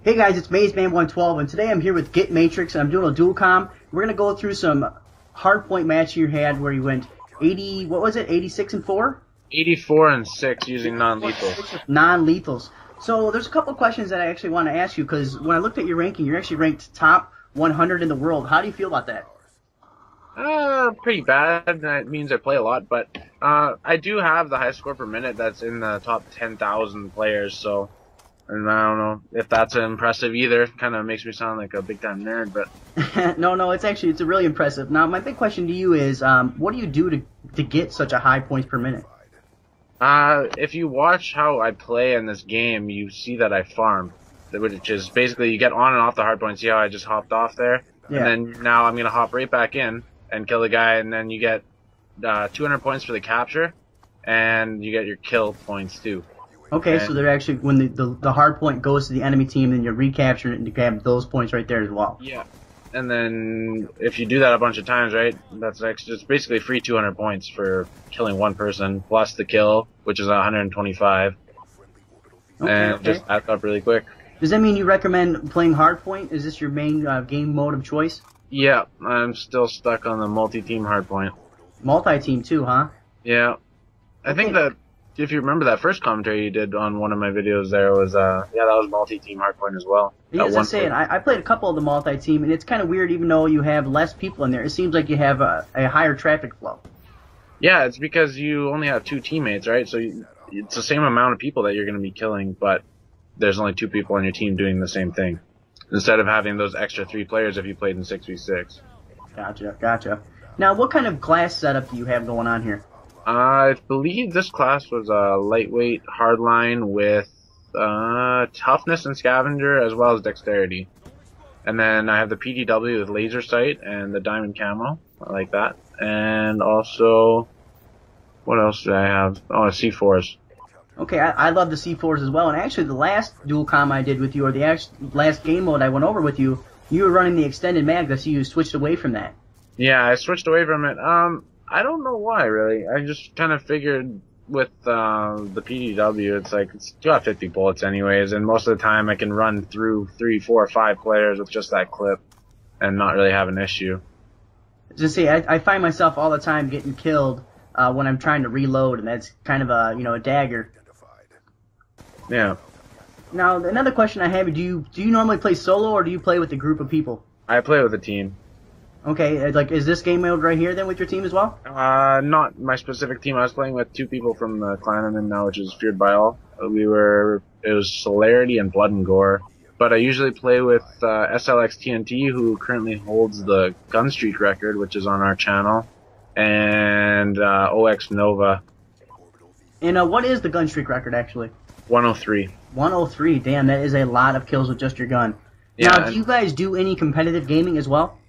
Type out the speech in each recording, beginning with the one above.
Hey guys, it's Maizeman112, and today I'm here with Get Matrix, and I'm doing a dual comm. We're gonna go through some hardpoint match you had where you went 80, what was it, 86 and 4? 84 and 6 using non-lethals. Non-lethals. So there's a couple questions that I actually want to ask you, because when I looked at your ranking, you're actually ranked top 100 in the world. How do you feel about that? Pretty bad. That means I play a lot, but I do have the highest score per minute that's in the top 10,000 players, so and I don't know if that's impressive either. Kind of makes me sound like a big-time nerd, but No, it's really impressive. Now, my big question to you is, what do you do to get such a high points per minute? if you watch how I play in this game, you see that I farm, which is basically you get on and off the hard point. See how I just hopped off there? Yeah. And then now I'm going to hop right back in and kill the guy, and then you get 200 points for the capture, and you get your kill points too. Okay, so they're actually, when the hard point goes to the enemy team, then you're recapturing it and you grab those points right there as well. Yeah. And then if you do that a bunch of times, right, that's it's basically free 200 points for killing one person, plus the kill, which is 125. And just adds up really quick. Does that mean you recommend playing hardpoint? Is this your main game mode of choice? Yeah, I'm still stuck on the multi-team hardpoint. Multi-team too, huh? Yeah. I think that if you remember that first commentary you did on one of my videos there was, yeah, that was multi-team hardpoint as well. Yeah, as I say, I played a couple of the multi-team, and it's kind of weird even though you have less people in there. It seems like you have a higher traffic flow. Yeah, it's because you only have two teammates, right? So it's the same amount of people that you're going to be killing, but there's only two people on your team doing the same thing. Instead of having those extra 3 players if you played in 6v6. Gotcha. Now, what kind of class setup do you have going on here? I believe this class was a lightweight hardline with toughness and scavenger as well as dexterity. And then I have the PDW with laser sight and the diamond camo. I like that. And also, what else did I have? Oh, C4s. Okay, I love the C4s as well. And actually, the last dual comm I did with you, or the last game mode I went over with you, you were running the extended mag. I see you switched away from that. Yeah, I switched away from it. I don't know why, really. I just kind of figured with the PDW, it's like, it's got 50 bullets anyways, and most of the time I can run through 3, 4, 5 players with just that clip and not really have an issue. Just see, I find myself all the time getting killed when I'm trying to reload, and that's kind of a dagger. Yeah. Now, another question I have, do you normally play solo, or do you play with a group of people? I play with a team. Okay, like, is this game mode right here then with your team as well? Not my specific team. I was playing with 2 people from the clan I'm in now, which is Feared by All. It was Celerity and Blood and Gore. But I usually play with SLX TNT, who currently holds the gun streak record, which is on our channel, and OX Nova. And what is the gun streak record, actually? 103. 103, damn, that is a lot of kills with just your gun. Yeah, now, do you guys do any competitive gaming as well?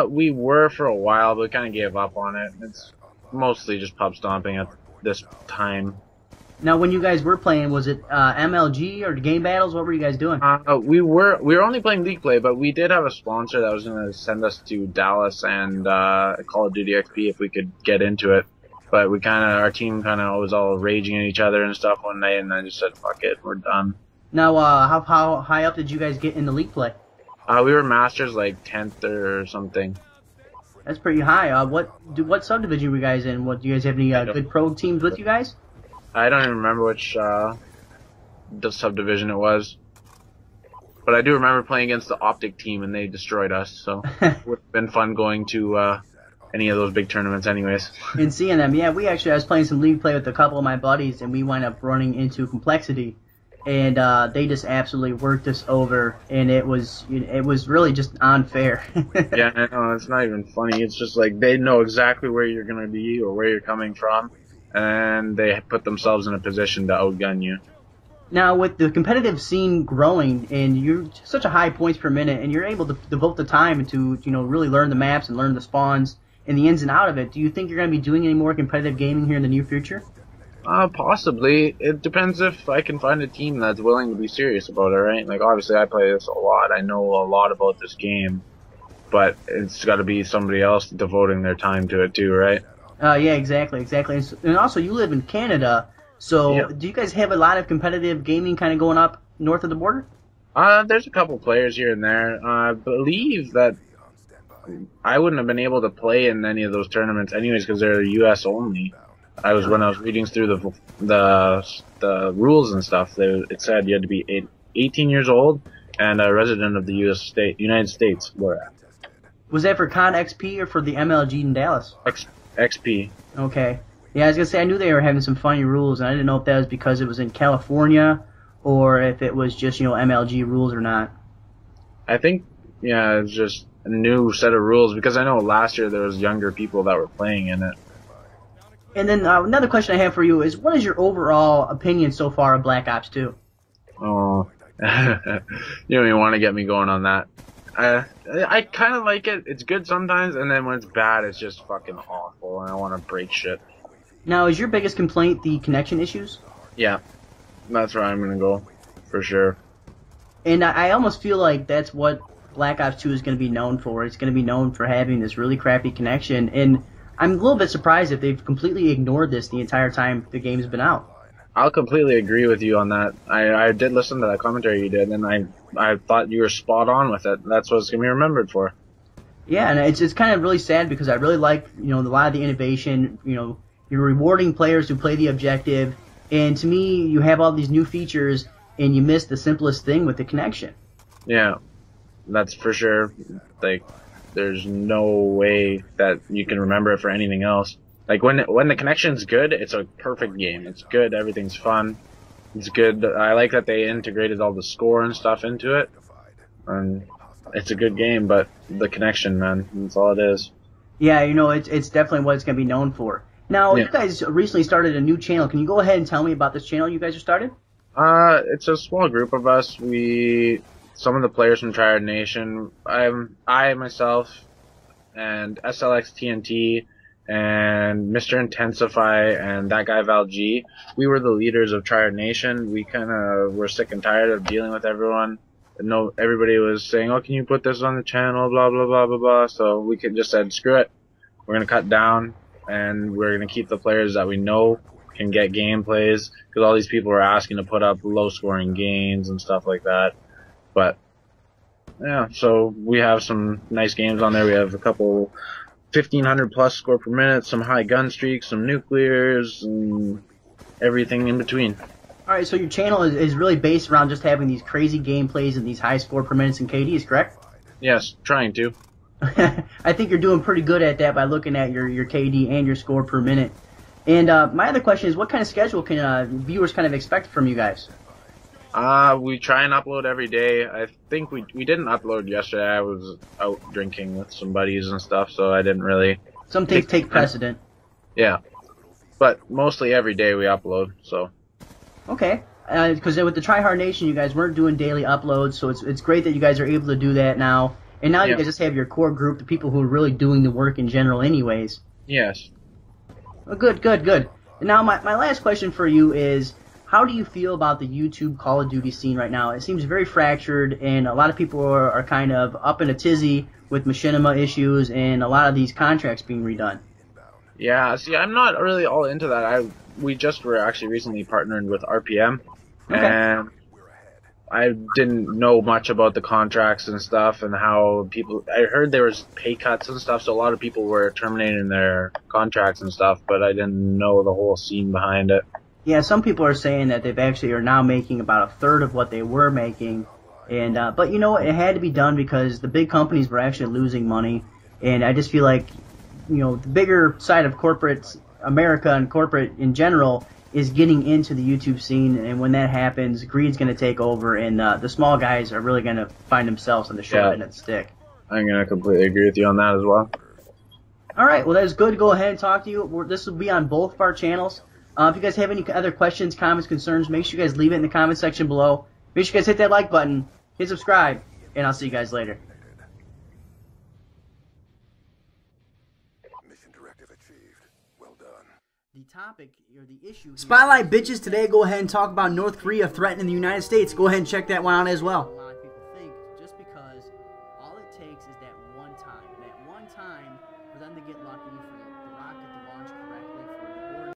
We were for a while, but we kind of gave up on it. It's mostly just pub stomping at this time. Now, when you guys were playing, was it MLG or game battles? What were you guys doing? We were only playing League Play, but we did have a sponsor that was going to send us to Dallas and Call of Duty XP if we could get into it. But our team kind of was all raging at each other and stuff one night, and I just said, fuck it, we're done. Now, how high up did you guys get in the League Play? We were masters like 10th or something. That's pretty high. What subdivision were you guys in? Do you guys have any good pro teams with you guys? I don't even remember which the subdivision it was. But I do remember playing against the Optic team and they destroyed us, so it would have been fun going to any of those big tournaments anyways. And seeing them, yeah, I was playing some League Play with a couple of my buddies and we wound up running into Complexity. And they just absolutely worked us over, and it was really just unfair. Yeah, I know, it's not even funny. It's just like they know exactly where you're gonna be or where you're coming from, and they put themselves in a position to outgun you. Now, with the competitive scene growing, and you're such a high points per minute, and you're able to devote the time to really learn the maps and learn the spawns and the ins and out of it, do you think you're gonna be doing any more competitive gaming here in the near future? Possibly. It depends if I can find a team that's willing to be serious about it, right? Like, obviously I play this a lot. I know a lot about this game. But it's got to be somebody else devoting their time to it too, right? Yeah, exactly. And also, you live in Canada, so Yeah. do you guys have a lot of competitive gaming kind of going up north of the border? There's a couple players here and there. I believe that I wouldn't have been able to play in any of those tournaments anyways because they're U.S. only. When I was reading through the rules and stuff, it said you had to be 18 years old and a resident of the United States. Was that for Con XP or for the MLG in Dallas? XP. Okay. Yeah, I was gonna say I knew they were having some funny rules, and I didn't know if that was because it was in California or if it was just MLG rules or not. I think it's just a new set of rules because I know last year there was younger people that were playing in it. And then another question I have for you is, what is your overall opinion so far of Black Ops 2? Oh, you don't even want to get me going on that. I kind of like it. It's good sometimes, and then when it's bad, it's just fucking awful, and I want to break shit. Now, is your biggest complaint the connection issues? Yeah, that's where I'm gonna go, for sure. And I almost feel like that's what Black Ops 2 is going to be known for. It's going to be known for having this really crappy connection, and I'm a little bit surprised if they've completely ignored this the entire time the game's been out. I'll completely agree with you on that. I did listen to that commentary you did, and I thought you were spot on with it. That's what it's going to be remembered for. Yeah, and it's kind of really sad because I really like, a lot of the innovation. You're rewarding players who play the objective, and to me, you have all these new features, and you miss the simplest thing with the connection. Yeah, that's for sure. Like, there's no way that you can remember it for anything else. Like, when the connection's good, it's a perfect game. It's good, everything's fun. It's good. I like that they integrated all the score and stuff into it. And it's a good game, but the connection, man, that's all it is. Yeah, it's definitely what it's going to be known for. Now, You guys recently started a new channel. Can you go ahead and tell me about this channel you guys are started? It's a small group of us. Some of the players from Triad Nation, I myself, and SLX TNT, and Mr. Intensify, and that guy Val G, we were the leaders of Triad Nation. We kind of were sick and tired of dealing with everyone. Everybody was saying, "Oh, can you put this on the channel?" Blah blah blah blah blah. So we just said, "Screw it. We're gonna cut down, and we're gonna keep the players that we know can get gameplays." Because all these people were asking to put up low-scoring games and stuff like that. But yeah, so we have some nice games on there. We have a couple 1,500 plus score per minute, some high gun streaks, some nuclears, and everything in between. Alright, so your channel is really based around just having these crazy gameplays and these high score per minutes and KDs, correct? Yes, trying to. I think you're doing pretty good at that by looking at your KD and your score per minute. And my other question is, what kind of schedule can viewers kind of expect from you guys? We try and upload every day. I think we didn't upload yesterday. I was out drinking with some buddies and stuff, so I didn't really... Some things take precedent. Yeah. But mostly every day we upload, so... Okay. Because with the Tryhard Nation, you guys weren't doing daily uploads, so it's great that you guys are able to do that now. And now you guys just have your core group, the people who are really doing the work in general anyways. Yes. Well, good. And now my last question for you is... How do you feel about the YouTube Call of Duty scene right now? It seems very fractured, and a lot of people are kind of up in a tizzy with machinima issues and a lot of these contracts being redone. Yeah, see, I'm not really all into that. We just were actually recently partnered with RPM, and I didn't know much about the contracts and stuff and how people... I heard there was pay cuts and stuff, so a lot of people were terminating their contracts and stuff, but I didn't know the whole scene behind it. Yeah, some people are saying that they've actually are now making about a third of what they were making, and but it had to be done because the big companies were actually losing money, and I just feel like the bigger side of corporate America and corporate in general is getting into the YouTube scene, and when that happens, greed's going to take over, and the small guys are really going to find themselves on the short end of the stick. I'm going to completely agree with you on that as well. All right, well, that is good to go ahead and talk to you. This will be on both of our channels. If you guys have any other questions, comments, concerns, make sure you guys leave it in the comment section below. Make sure you guys hit that like button, hit subscribe, and I'll see you guys later. Mission directive achieved. Well done. The topic, or the issue... Spotlight bitches, today go ahead and talk about North Korea threatening the United States. Go ahead and check that one out as well. A lot of people think just because all it takes is that one time for them to get lucky, for the rocket to launch correctly.